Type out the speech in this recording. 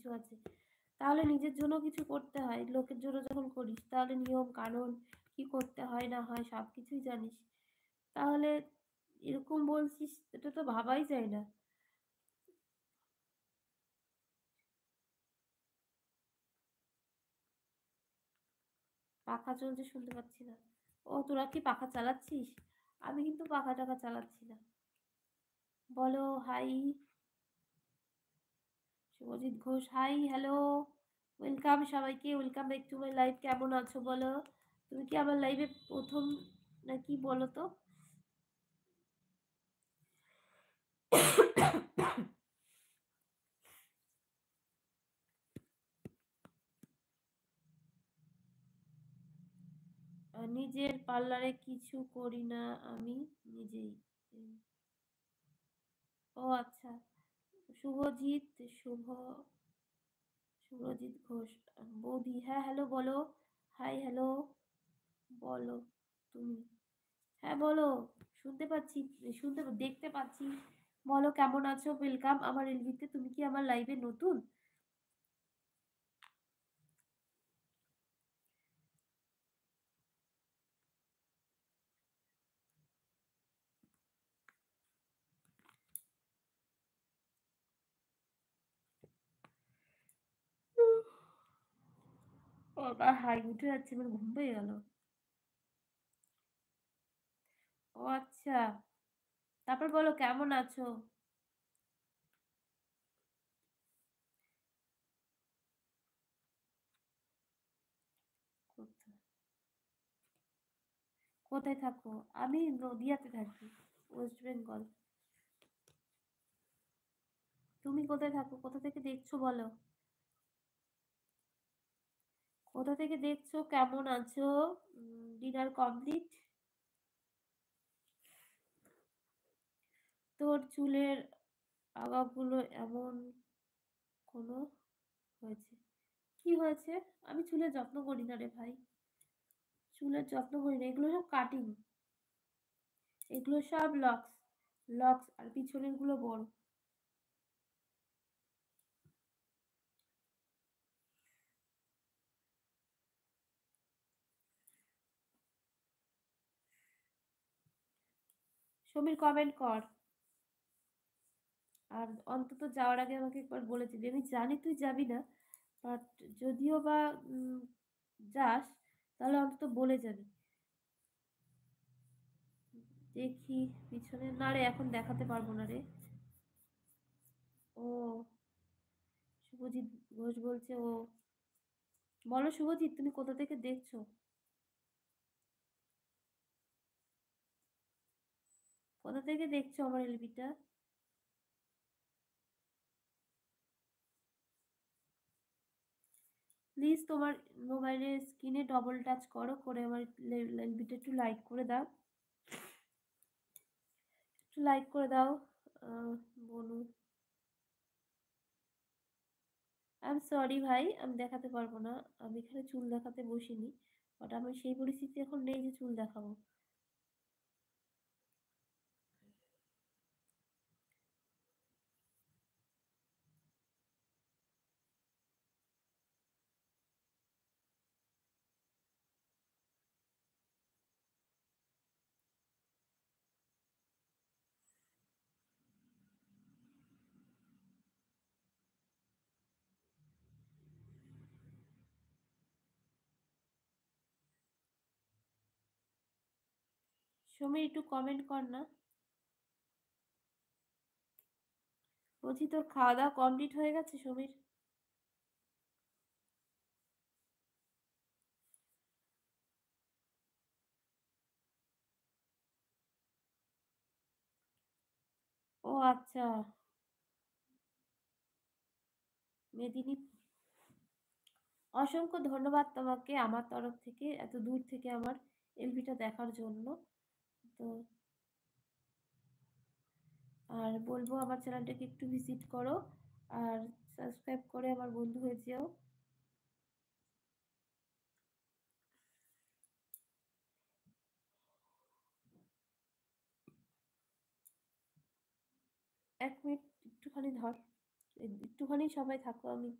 কিছু আছে। তাহলে নিজের জন্য কিছু করতে হয়। লোকের জন্য যখন করিস তাহলে নিয়ম কানুন কি করতে হয় না হয় সব কিছুই জানিস। তাহলে এরকম বলছিস, এটা তো ভাবাই যায় না। পাখা চলছে শুনতে পাচ্ছি না। ও তোরা কি পাখা চালাচ্ছিস? আমি কিন্তু পাখা টাখা চালাচ্ছি না। বলো hi. Subhajit Ghosh hi hello, welcome সবাইকে, welcome back to my live. কেমন আছো বলো? তুমি কি আমার লাইভে প্রথম নাকি বলো তো? নিজের পার্লারে কিছু করি না আমি, নিজেই। ও আচ্ছা। শুভজিৎ, শুভ শুভজিৎ ঘোষ বৌদি, হ্যাঁ হ্যালো বলো। হাই হ্যালো বলো তুমি। হ্যাঁ বলো, শুনতে পাচ্ছি, শুনতে দেখতে পাচ্ছি। বলো কেমন আছো, ওয়েলকাম আমার এলবিতে। তুমি কি আমার লাইভে নতুন? বাবা হাই উঠে যাচ্ছে, আমার ঘুম পেয়ে গেল। ও আচ্ছা, তারপর বলো কেমন আছো? কোথায় কোথায় থাকো? আমি নদিয়াতে থাকি, ওয়েস্ট বেঙ্গল। তুমি কোথায় থাকো, কোথা থেকে দেখছো বলো? কোথা থেকে দেখছো, কেমন আছো? Dinner complete? তোর চুলের আগাগুলো এমন কোনো হয়েছে? কি হয়েছে? আমি চুলের যত্ন করি না রে ভাই, চুলের যত্ন করি না, এগুলো সব কাটিং, এগুলো সব লক্স, লক্স আর পিছনের গুলো বড়। সমীর কমেন্ট কর। আর অন্তত যাওয়ার আগে আমাকে একবার বলে দিবি, আমি জানি তুই যাবি না, বাট যদিও বা যাস, তাহলে অন্তত বলে যাবি। দেখি পিছনে না রে, এখন দেখাতে পারবো না রে। ও শুভজিৎ ঘোষ বলছে ও। বলো শুভজিৎ, তুমি কোথা থেকে দেখছো? কোথা থেকে দেখছো আমার এলবিটা? প্লিজ তোমার মোবাইলের স্ক্রিনে ডবল টাচ করো, করে আমার এলবিটা একটু লাইক করে দাও, একটু লাইক করে দাও। বনু, আই এম সরি ভাই, আমি দেখাতে পারবো না। আমি এখানে চুল দেখাতে বসিনি, বাট আমি সেই পরিস্থিতি এখন নেই যে চুল দেখাবো। সমীর একটু কমেন্ট কর না। বলছি তোর খাওয়া দাওয়া কমপ্লিট হয়ে গেছে সমীর? ও আচ্ছা, মেদিনী, অসংখ্য ধন্যবাদ তোমাকে আমার তরফ থেকে এত দূর থেকে আমার এলবিটা দেখার জন্য। তো আর বলবো আমার চ্যানেলটাকে একটু ভিজিট করো, আর সাবস্ক্রাইব করে আমার বন্ধু হয়ে যেও। 1 মিনিট একটুখানি ধর, একটুখানি সবাই থাকো, আমি